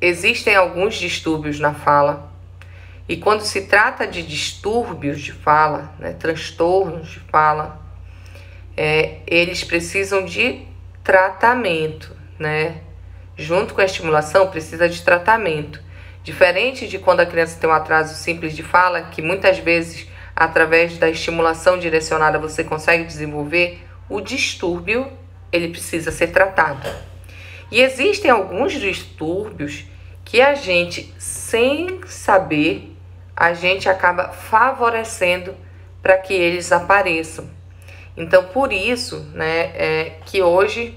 existem alguns distúrbios na fala. E quando se trata de distúrbios de fala, né, transtornos de fala, eles precisam de tratamento, né? Junto com a estimulação, precisa de tratamento. Diferente de quando a criança tem um atraso simples de fala, que muitas vezes, através da estimulação direcionada, você consegue desenvolver, o distúrbio, ele precisa ser tratado. E existem alguns distúrbios que a gente, sem saber, a gente acaba favorecendo para que eles apareçam. Então, por isso, né, que hoje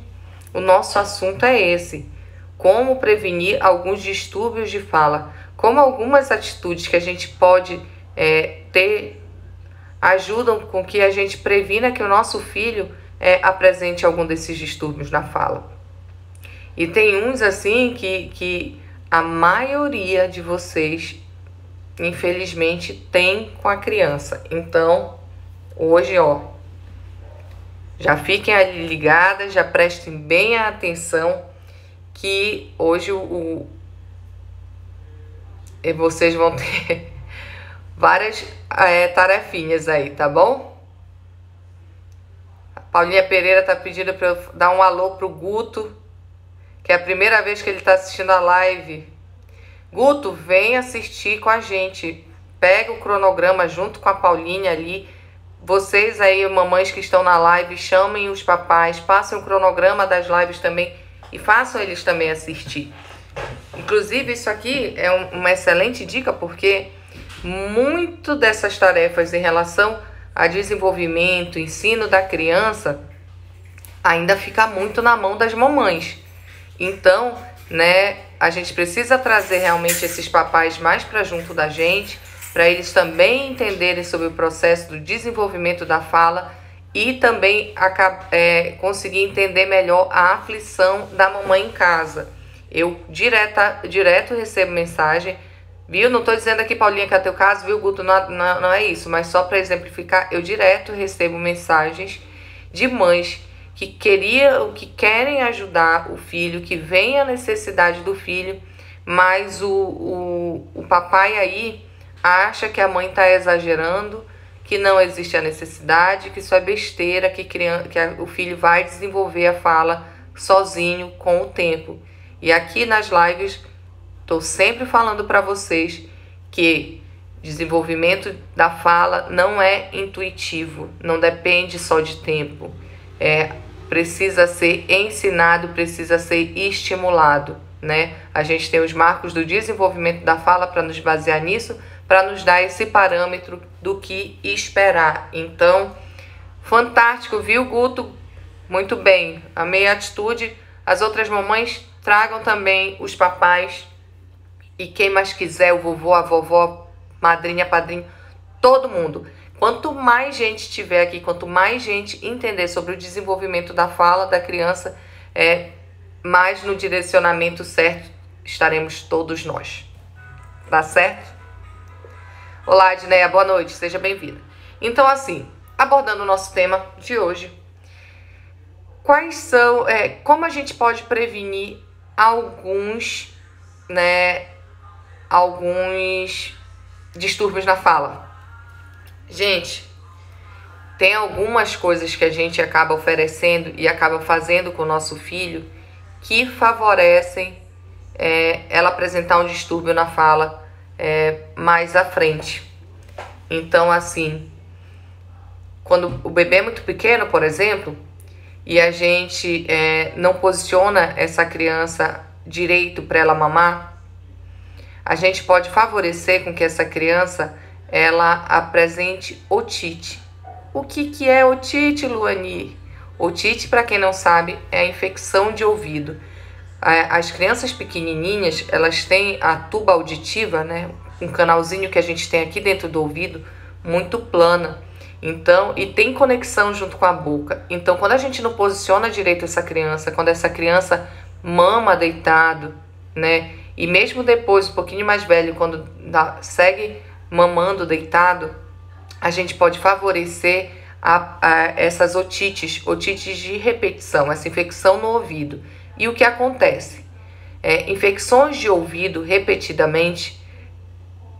o nosso assunto é esse: como prevenir alguns distúrbios de fala, como algumas atitudes que a gente pode ter ajudam com que a gente previna que o nosso filho apresente algum desses distúrbios na fala. E tem uns assim que a maioria de vocês, infelizmente, tem com a criança. Então, hoje, já fiquem ali ligadas, já prestem bem a atenção, que hoje vocês vão ter várias tarefinhas aí, tá bom? A Paulinha Pereira tá pedindo para eu dar um alô pro Guto, que é a primeira vez que ele tá assistindo a live. Guto, vem assistir com a gente. Pega o cronograma junto com a Paulinha ali. Vocês aí, mamães que estão na live, chamem os papais, passem o cronograma das lives também e façam eles também assistir. Inclusive, isso aqui é uma excelente dica, porque muito dessas tarefas em relação a desenvolvimento, ensino da criança, ainda fica muito na mão das mamães. Então, né, a gente precisa trazer realmente esses papais mais para junto da gente, para eles também entenderem sobre o processo do desenvolvimento da fala e também conseguir entender melhor a aflição da mamãe em casa. Eu direto recebo mensagem, viu? Não estou dizendo aqui, Paulinha, que é teu caso, viu, Guto? Não é isso, mas só para exemplificar, eu direto recebo mensagens de mães que querem ajudar o filho, que veem a necessidade do filho, mas o papai aí acha que a mãe está exagerando, que não existe a necessidade, que isso é besteira, que o filho vai desenvolver a fala sozinho com o tempo. E aqui nas lives, estou sempre falando para vocês que desenvolvimento da fala não é intuitivo, não depende só de tempo. Precisa ser ensinado, precisa ser estimulado, né? A gente tem os marcos do desenvolvimento da fala para nos basear nisso, para nos dar esse parâmetro do que esperar. Então, fantástico, viu, Guto? Muito bem, amei a atitude. As outras mamães, tragam também os papais e quem mais quiser, o vovô, a vovó, madrinha, padrinho, todo mundo. Quanto mais gente tiver aqui, quanto mais gente entender sobre o desenvolvimento da fala da criança, mais no direcionamento certo estaremos todos nós. Tá certo? Olá, Edneia, boa noite, seja bem-vinda. Então, assim, abordando o nosso tema de hoje, como a gente pode prevenir alguns distúrbios na fala? Gente, tem algumas coisas que a gente acaba oferecendo e acaba fazendo com o nosso filho que favorecem ela apresentar um distúrbio na fala mais à frente. Então, assim, quando o bebê é muito pequeno, por exemplo, e a gente não posiciona essa criança direito para ela mamar, a gente pode favorecer com que essa criança ela apresente otite. O que é otite, Luani? Otite, para quem não sabe, é a infecção de ouvido. As crianças pequenininhas, elas têm a tuba auditiva, né? Um canalzinho que a gente tem aqui dentro do ouvido, muito plana. Então, e tem conexão junto com a boca. Então, quando a gente não posiciona direito essa criança, quando essa criança mama deitado, né? E mesmo depois, um pouquinho mais velho, quando segue mamando deitado, a gente pode favorecer essas otites de repetição, essa infecção no ouvido. E o que acontece? Infecções de ouvido repetidamente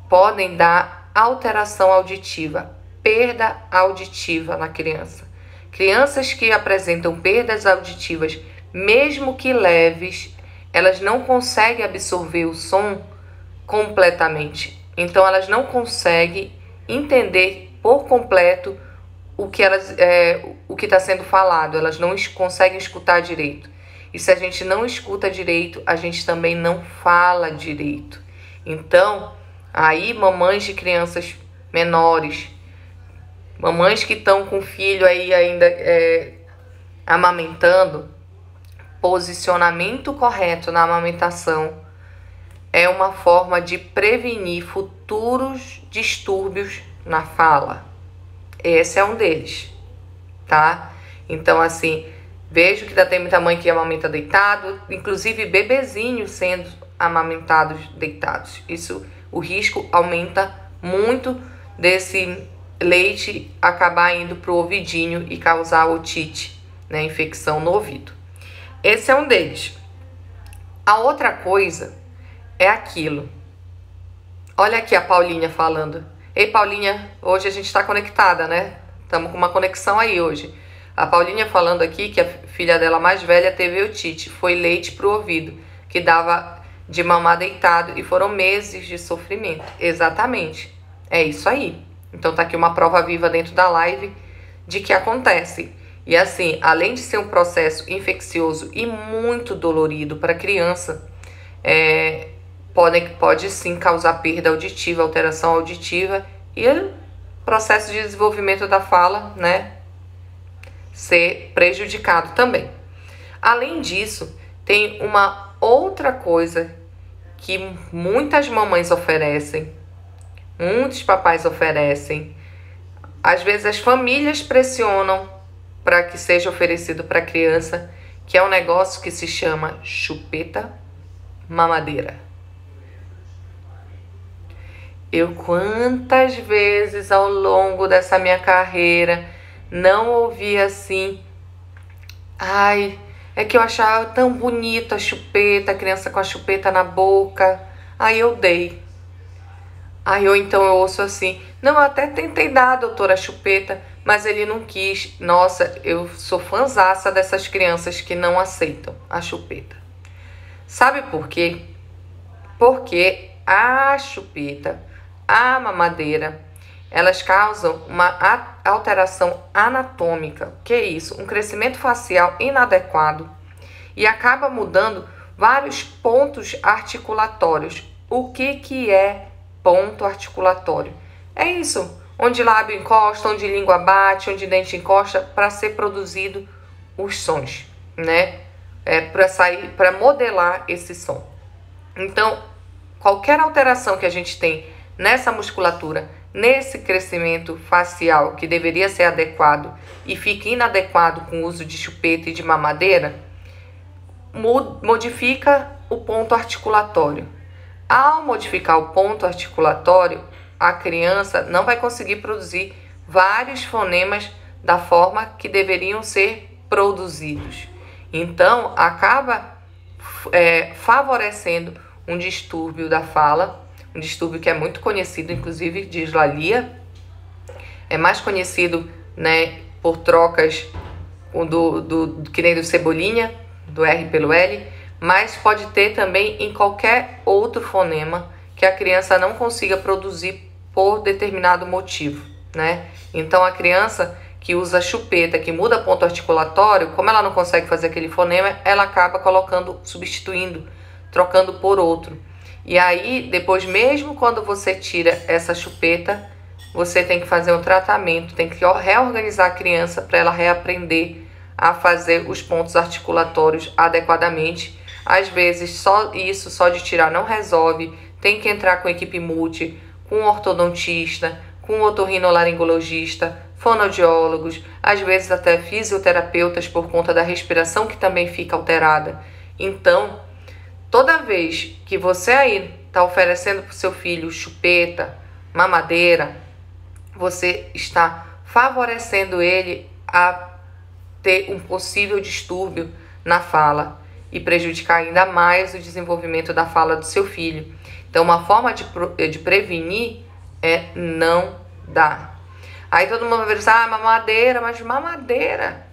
podem dar alteração auditiva, perda auditiva na criança. Crianças que apresentam perdas auditivas, mesmo que leves, elas não conseguem absorver o som completamente. Então, elas não conseguem entender por completo o que está sendo falado. Elas não conseguem escutar direito. E se a gente não escuta direito, a gente também não fala direito. Então, aí mamães de crianças menores, mamães que estão com filho aí ainda amamentando, posicionamento correto na amamentação é uma forma de prevenir futuros distúrbios na fala. Esse é um deles, tá? Então, assim, vejo que tem muita mãe que amamenta deitado, inclusive bebezinhos sendo amamentados deitados. Isso, o risco aumenta muito desse leite acabar indo para o ouvidinho e causar otite, né, infecção no ouvido. Esse é um deles. A outra coisa é aquilo. Olha aqui a Paulinha falando. Ei, Paulinha, hoje a gente está conectada, né? Estamos com uma conexão aí hoje. A Paulinha falando aqui que a filha dela mais velha teve otite. Foi leite pro ouvido, que dava de mamar deitado, e foram meses de sofrimento. Exatamente. É isso aí. Então tá aqui uma prova viva dentro da live de que acontece. E assim, além de ser um processo infeccioso e muito dolorido para a criança, pode sim causar perda auditiva, alteração auditiva e processo de desenvolvimento da fala, né, ser prejudicado também. Além disso, tem uma outra coisa que muitas mamães oferecem, muitos papais oferecem, às vezes as famílias pressionam para que seja oferecido para a criança, que é um negócio que se chama chupeta mamadeira. Eu quantas vezes ao longo dessa minha carreira não ouvi assim: ai, é que eu achava tão bonita a chupeta, a criança com a chupeta na boca, aí eu dei. Aí então eu ouço assim: não, eu até tentei dar, doutora, a chupeta, mas ele não quis. Nossa, eu sou fãzaça dessas crianças que não aceitam a chupeta. Sabe por quê? Porque a chupeta, a mamadeira, elas causam uma alteração anatômica. Que é isso? Um crescimento facial inadequado e acaba mudando vários pontos articulatórios. O que é ponto articulatório? É isso, onde lábio encosta, onde língua bate, onde dente encosta, para ser produzido os sons, né? Para modelar esse som. Então, qualquer alteração que a gente tem nessa musculatura, nesse crescimento facial que deveria ser adequado e fica inadequado com o uso de chupeta e de mamadeira, modifica o ponto articulatório. Ao modificar o ponto articulatório, a criança não vai conseguir produzir vários fonemas da forma que deveriam ser produzidos. Então, acaba favorecendo um distúrbio da fala, um distúrbio que é muito conhecido, inclusive, dislalia. É mais conhecido, né, por trocas que nem do Cebolinha, do R pelo L, mas pode ter também em qualquer outro fonema que a criança não consiga produzir por determinado motivo, né? Então, a criança que usa chupeta, que muda ponto articulatório, como ela não consegue fazer aquele fonema, ela acaba substituindo, trocando por outro. E aí, depois, mesmo quando você tira essa chupeta, você tem que fazer um tratamento, tem que reorganizar a criança para ela reaprender a fazer os pontos articulatórios adequadamente. Às vezes, só de tirar não resolve, tem que entrar com equipe multi, com ortodontista, com otorrinolaringologista, fonoaudiólogos, às vezes até fisioterapeutas por conta da respiração que também fica alterada. Então, toda vez que você aí está oferecendo para o seu filho chupeta, mamadeira, você está favorecendo ele a ter um possível distúrbio na fala. e prejudicar ainda mais o desenvolvimento da fala do seu filho. Então, uma forma de prevenir é não dar. Aí todo mundo vai pensar, mamadeira, mas mamadeira.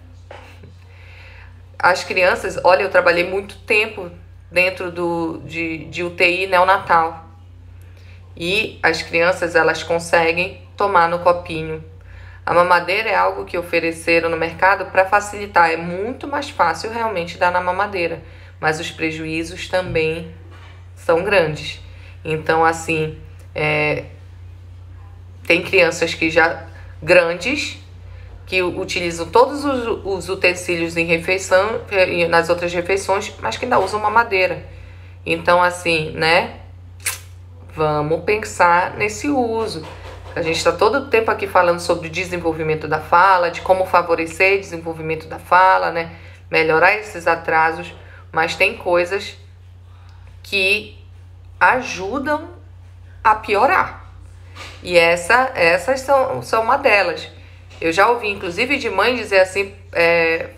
As crianças, olha, eu trabalhei muito tempo dentro de UTI neonatal. E as crianças, elas conseguem tomar no copinho. A mamadeira é algo que ofereceram no mercado para facilitar. É muito mais fácil realmente dar na mamadeira, mas os prejuízos também são grandes. Então, assim, tem crianças que já grandes que utilizam todos os utensílios em refeição e nas outras refeições, mas que ainda usam mamadeira. Então, assim, né? Vamos pensar nesse uso. A gente está todo o tempo aqui falando sobre o desenvolvimento da fala, de como favorecer o desenvolvimento da fala, né? Melhorar esses atrasos, mas tem coisas que ajudam a piorar. E essas são uma delas. Eu já ouvi, inclusive, de mãe dizer assim,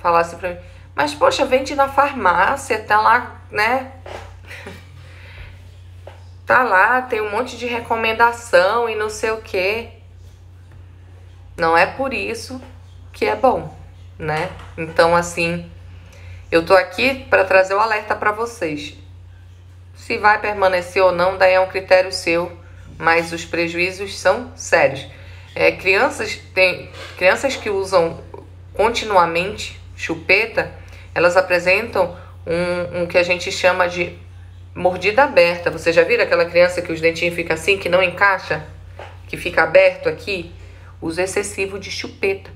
falar assim pra mim, mas poxa, vende na farmácia, tá lá, né? Tá lá, tem um monte de recomendação e não sei o quê. Não é por isso que é bom, né? Então, assim, eu tô aqui para trazer o alerta para vocês. Se vai permanecer ou não, daí é um critério seu, mas os prejuízos são sérios. Crianças que usam continuamente chupeta, elas apresentam um que a gente chama de mordida aberta. Você já viram aquela criança que os dentinhos ficam assim, que não encaixa? Que fica aberto aqui? Uso excessivo de chupeta,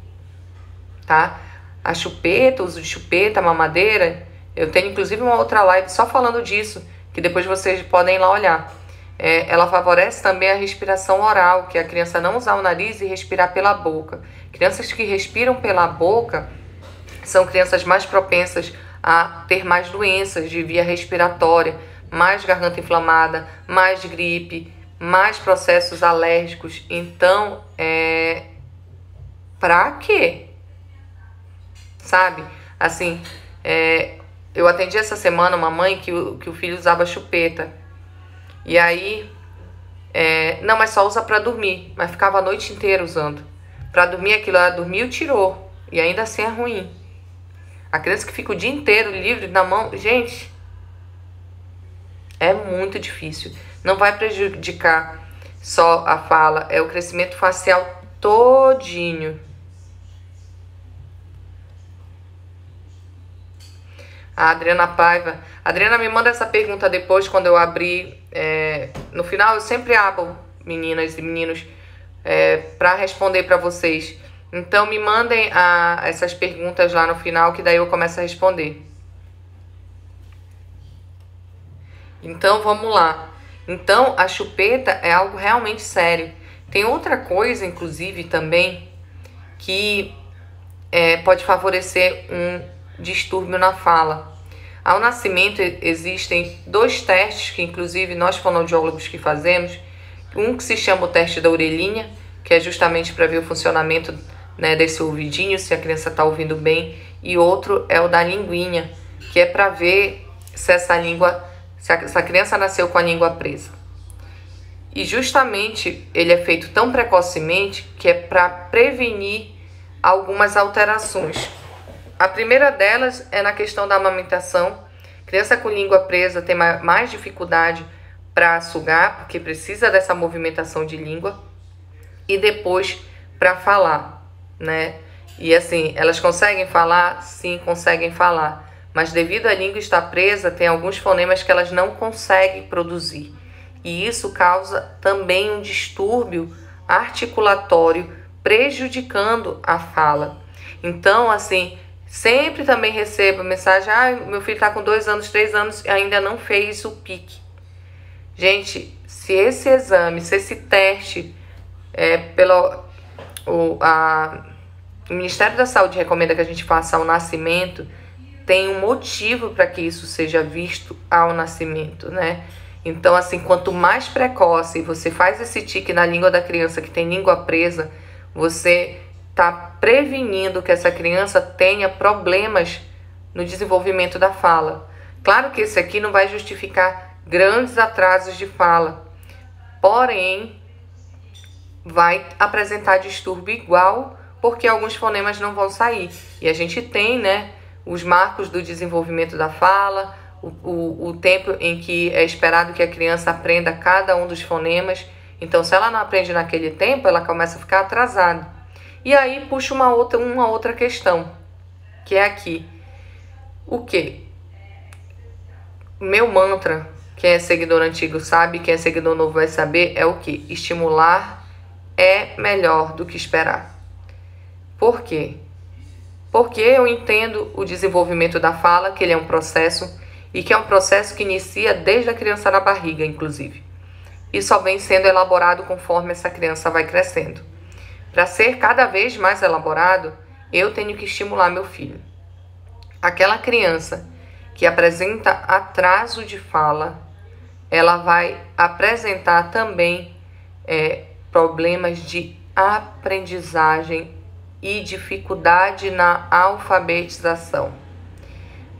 tá? A chupeta, uso de chupeta, mamadeira. Eu tenho inclusive uma outra live só falando disso, que depois vocês podem ir lá olhar. Ela favorece também a respiração oral, que é a criança não usar o nariz e respirar pela boca. Crianças que respiram pela boca são crianças mais propensas a ter mais doenças de via respiratória, mais garganta inflamada, mais gripe, mais processos alérgicos. Então, pra quê? Sabe? Assim, eu atendi essa semana uma mãe que o filho usava chupeta. E aí, não, mas só usa pra dormir. Mas ficava a noite inteira usando. Pra dormir, aquilo ela dormiu e tirou. E ainda assim é ruim. A criança que fica o dia inteiro livre na mão, gente, é muito difícil. Não vai prejudicar só a fala, é o crescimento facial todinho. A Adriana Paiva. Adriana, me manda essa pergunta depois, quando eu abrir. No final, eu sempre abro, meninas e meninos, para responder para vocês. Então, me mandem essas perguntas lá no final, que daí eu começo a responder. Então, vamos lá. Então, a chupeta é algo realmente sério. Tem outra coisa, inclusive, também, que pode favorecer um distúrbio na fala. Ao nascimento, existem 2 testes que, inclusive, nós fonoaudiólogos que fazemos. Um que se chama o teste da orelhinha, que é justamente para ver o funcionamento, né, desse ouvidinho, se a criança está ouvindo bem. E outro é o da linguinha, que é para ver se essa criança nasceu com a língua presa. E justamente ele é feito tão precocemente que é para prevenir algumas alterações. A primeira delas é na questão da amamentação. Criança com língua presa tem mais dificuldade para sugar, porque precisa dessa movimentação de língua. E depois para falar, né? E assim, elas conseguem falar? Sim, conseguem falar. Mas devido à língua estar presa, tem alguns fonemas que elas não conseguem produzir. E isso causa também um distúrbio articulatório, prejudicando a fala. Então, assim, sempre também recebo mensagem, meu filho está com 2 anos, 3 anos e ainda não fez o PIC. Gente, se esse exame, se esse teste o Ministério da Saúde recomenda que a gente faça ao nascimento, tem um motivo para que isso seja visto ao nascimento, né? Então, assim, quanto mais precoce você faz esse tique na língua da criança que tem língua presa, você está prevenindo que essa criança tenha problemas no desenvolvimento da fala. Claro que esse aqui não vai justificar grandes atrasos de fala, porém vai apresentar distúrbio igual, porque alguns fonemas não vão sair. E a gente tem, né, os marcos do desenvolvimento da fala, o tempo em que é esperado que a criança aprenda cada um dos fonemas. Então, se ela não aprende naquele tempo, ela começa a ficar atrasada. E aí puxa uma outra questão, que é aqui. O quê? Meu mantra, quem é seguidor antigo sabe, quem é seguidor novo vai saber, é o quê? Estimular é melhor do que esperar. Por quê? Porque eu entendo o desenvolvimento da fala, que ele é um processo, e que é um processo que inicia desde a criança na barriga, inclusive. E só vem sendo elaborado conforme essa criança vai crescendo. Para ser cada vez mais elaborado, eu tenho que estimular meu filho. Aquela criança que apresenta atraso de fala, ela vai apresentar também problemas de aprendizagem e dificuldade na alfabetização.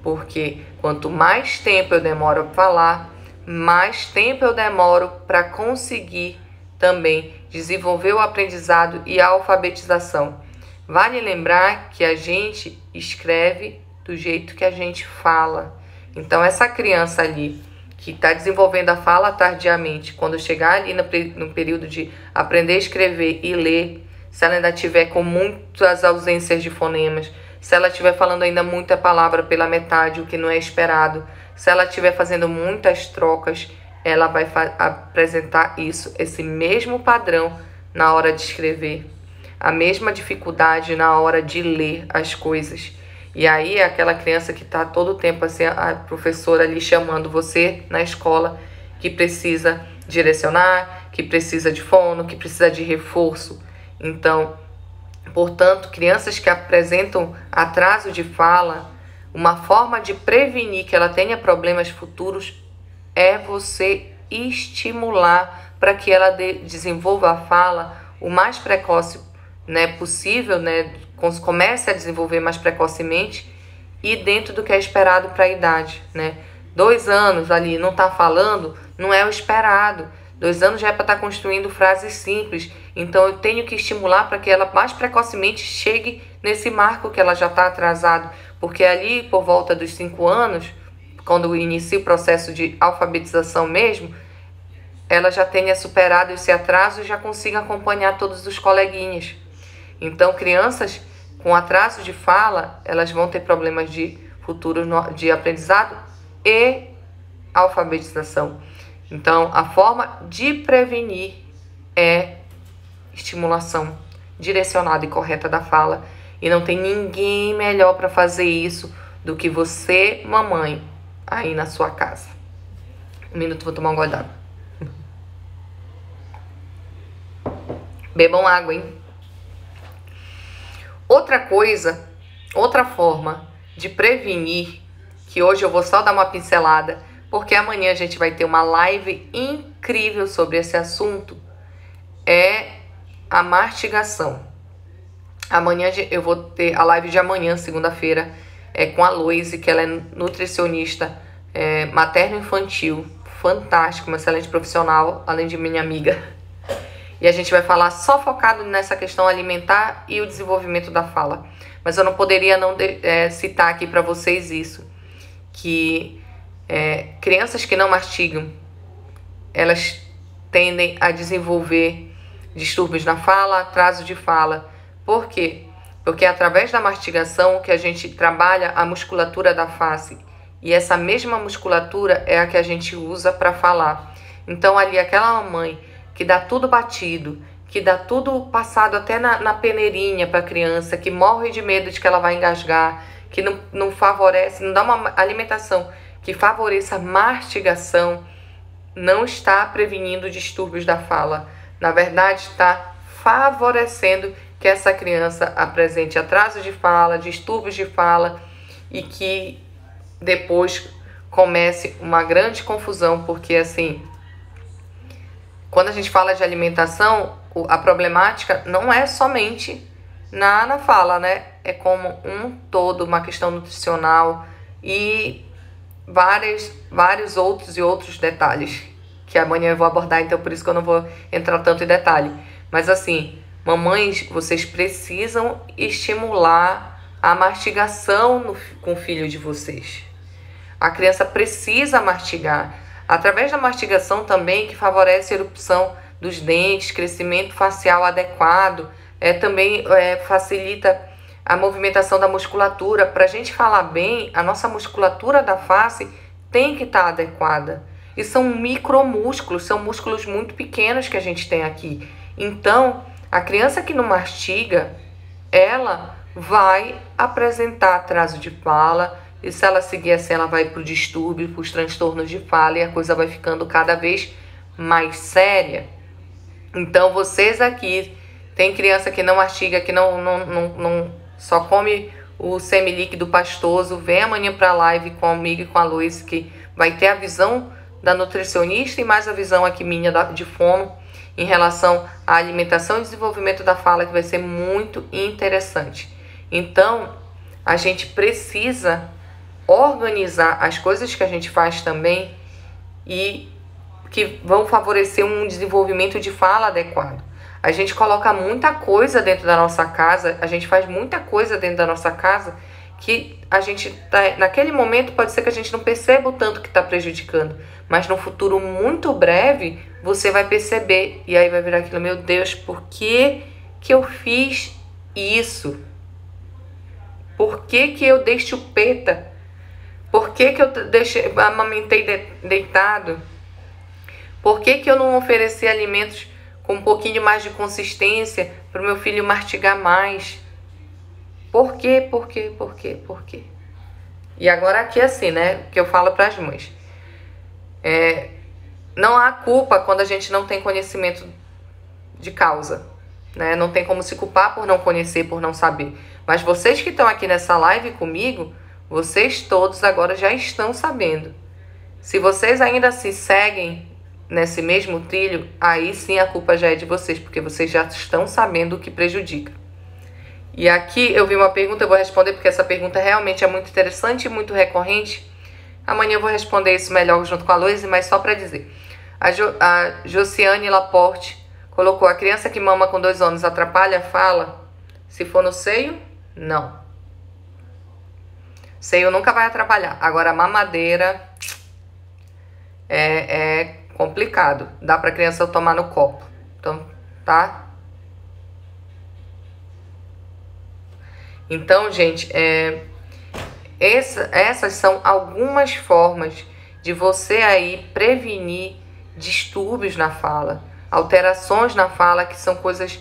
Porque quanto mais tempo eu demoro para falar, mais tempo eu demoro para conseguir também desenvolver o aprendizado e a alfabetização. Vale lembrar que a gente escreve do jeito que a gente fala. Então, essa criança ali que está desenvolvendo a fala tardiamente, quando chegar ali no período de aprender a escrever e ler, se ela ainda tiver com muitas ausências de fonemas, se ela estiver falando ainda muita palavra pela metade, o que não é esperado, se ela estiver fazendo muitas trocas, ela vai apresentar esse mesmo padrão na hora de escrever, a mesma dificuldade na hora de ler as coisas. E aí é aquela criança que está todo o tempo assim, a professora ali chamando você na escola, que precisa direcionar, que precisa de fono, que precisa de reforço. Então, portanto, crianças que apresentam atraso de fala, uma forma de prevenir que ela tenha problemas futuros é você estimular para que ela desenvolva a fala o mais precoce, né, possível, né, comece a desenvolver mais precocemente e dentro do que é esperado para a idade, né? 2 anos ali não está falando, não é o esperado. 2 anos já é para estar construindo frases simples. Então eu tenho que estimular para que ela mais precocemente chegue nesse marco que ela já está atrasado. Porque ali por volta dos 5 anos, quando inicia o processo de alfabetização mesmo, ela já tenha superado esse atraso e já consiga acompanhar todos os coleguinhas. Então crianças com atraso de fala, elas vão ter problemas de futuro de aprendizado e alfabetização. Então, a forma de prevenir é estimulação direcionada e correta da fala. E não tem ninguém melhor para fazer isso do que você, mamãe, aí na sua casa. 1 minuto, vou tomar um gole d'água. Bebam água, hein? Outra coisa, outra forma de prevenir, que hoje eu vou só dar uma pincelada, porque amanhã a gente vai ter uma live incrível sobre esse assunto, é a mastigação. Amanhã eu vou ter a live de amanhã, segunda-feira, com a Loise, que ela é nutricionista materno-infantil, fantástico, uma excelente profissional, além de minha amiga. E a gente vai falar só focado nessa questão alimentar e o desenvolvimento da fala. Mas eu não poderia não citar aqui para vocês isso, que crianças que não mastigam, elas tendem a desenvolver distúrbios na fala, atraso de fala. Por quê? Porque é através da mastigação que a gente trabalha a musculatura da face. E essa mesma musculatura é a que a gente usa para falar. Então ali aquela mamãe que dá tudo batido, que dá tudo passado até na peneirinha para a criança, que morre de medo de que ela vai engasgar, que não favorece, não dá uma alimentação que favoreça a mastigação, não está prevenindo distúrbios da fala. Na verdade, está favorecendo que essa criança apresente atraso de fala, distúrbios de fala e que depois comece uma grande confusão, porque assim, quando a gente fala de alimentação, a problemática não é somente na fala, né? É como um todo, uma questão nutricional e vários outros detalhes que amanhã eu vou abordar, então por isso que eu não vou entrar tanto em detalhe. Mas assim, mamães, vocês precisam estimular a mastigação com o filho de vocês. A criança precisa mastigar. Através da mastigação também, que favorece a erupção dos dentes, crescimento facial adequado, também facilita a movimentação da musculatura. Para a gente falar bem, a nossa musculatura da face tem que estar adequada. E são micromúsculos, são músculos muito pequenos que a gente tem aqui. Então, a criança que não mastiga, ela vai apresentar atraso de fala. E se ela seguir assim, ela vai para o distúrbio, para os transtornos de fala, e a coisa vai ficando cada vez mais séria. Então, vocês aqui, tem criança que não mastiga, que não só come o semilíquido pastoso, vem amanhã para a live comigo e com a Luiz, que vai ter a visão da nutricionista e mais a visão aqui minha de fono em relação à alimentação e desenvolvimento da fala, que vai ser muito interessante. Então, a gente precisa organizar as coisas que a gente faz também e que vão favorecer um desenvolvimento de fala adequado. A gente coloca muita coisa dentro da nossa casa, a gente faz muita coisa dentro da nossa casa que a gente, naquele momento, pode ser que a gente não perceba o tanto que está prejudicando, mas no futuro muito breve, você vai perceber, e aí vai virar aquilo, meu Deus, por que eu fiz isso? Por que eu dei chupeta? Por que eu amamentei deitado? Por que eu não ofereci alimentos com um pouquinho mais de consistência para o meu filho mastigar mais? Por quê? E agora aqui assim, né, que eu falo para as mães. Não há culpa quando a gente não tem conhecimento de causa, né? Não tem como se culpar por não conhecer, por não saber. Mas vocês que estão aqui nessa live comigo, vocês todos agora já estão sabendo. Se vocês ainda se seguem nesse mesmo trilho, aí sim a culpa já é de vocês, porque vocês já estão sabendo o que prejudica. E aqui eu vi uma pergunta, eu vou responder porque essa pergunta realmente é muito interessante e muito recorrente. Amanhã eu vou responder isso melhor junto com a Luísa, mas só para dizer. A Josiane Laporte colocou: a criança que mama com 2 anos atrapalha a fala? Se for no seio, não. Seio nunca vai atrapalhar. Agora a mamadeira é complicado. Dá para a criança tomar no copo. Então, tá? Então, gente, essas são algumas formas de você aí prevenir distúrbios na fala, alterações na fala, que são coisas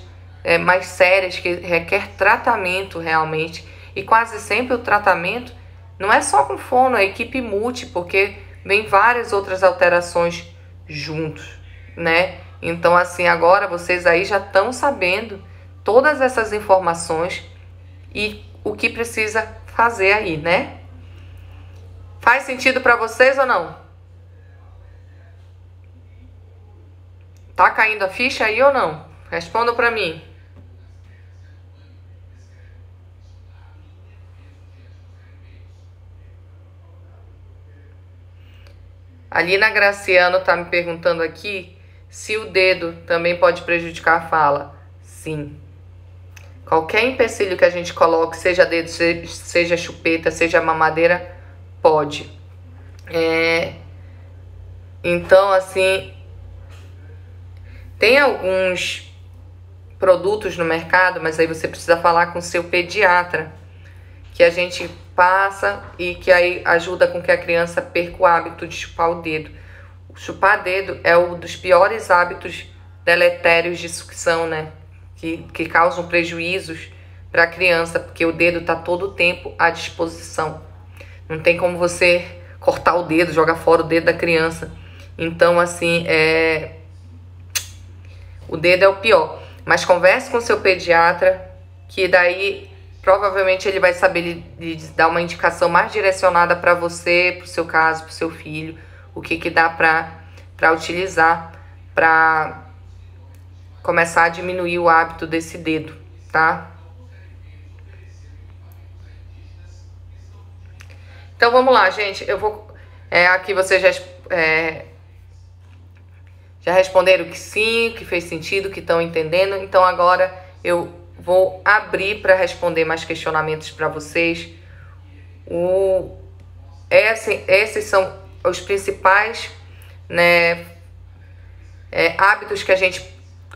mais sérias, que requer tratamento realmente. E quase sempre o tratamento não é só com fono, é equipe multi, porque vem várias outras alterações juntos, né? Então, assim, agora vocês aí já estão sabendo todas essas informações e o que precisa fazer aí, né? Faz sentido para vocês ou não? Tá caindo a ficha aí ou não? Respondam para mim. A Lina Graciano tá me perguntando aqui se o dedo também pode prejudicar a fala. Sim. Qualquer empecilho que a gente coloque, seja dedo, seja chupeta, seja mamadeira, pode. Então, assim, tem alguns produtos no mercado, mas aí você precisa falar com o seu pediatra, que a gente passa e que aí ajuda com que a criança perca o hábito de chupar o dedo. Chupar dedo é um dos piores hábitos deletérios de sucção, né? Que causam prejuízos para a criança, porque o dedo está todo o tempo à disposição. Não tem como você cortar o dedo, jogar fora o dedo da criança. Então, assim, o dedo é o pior. Mas converse com o seu pediatra, que daí provavelmente ele vai saber lhe dar uma indicação mais direcionada para você, para o seu caso, para o seu filho, o que dá para utilizar para começar a diminuir o hábito desse dedo, tá? Então vamos lá, gente. Eu vou Aqui vocês já responderam que sim, que fez sentido, que estão entendendo. Então agora eu vou abrir para responder mais questionamentos para vocês. Esses são os principais, né, hábitos que a gente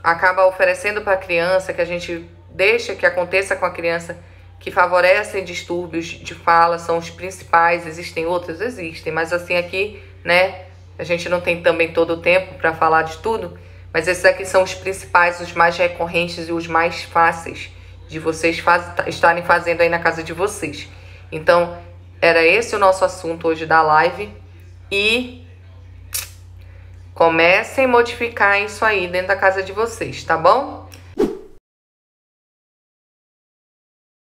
acaba oferecendo para a criança, que a gente deixa que aconteça com a criança, que favorecem distúrbios de fala, são os principais. Existem outros? Existem, mas assim aqui, né, a gente não tem também todo o tempo para falar de tudo, mas esses aqui são os principais, os mais recorrentes e os mais fáceis de vocês estarem fazendo aí na casa de vocês. Então, era esse o nosso assunto hoje da live. E comecem a modificar isso aí dentro da casa de vocês, tá bom?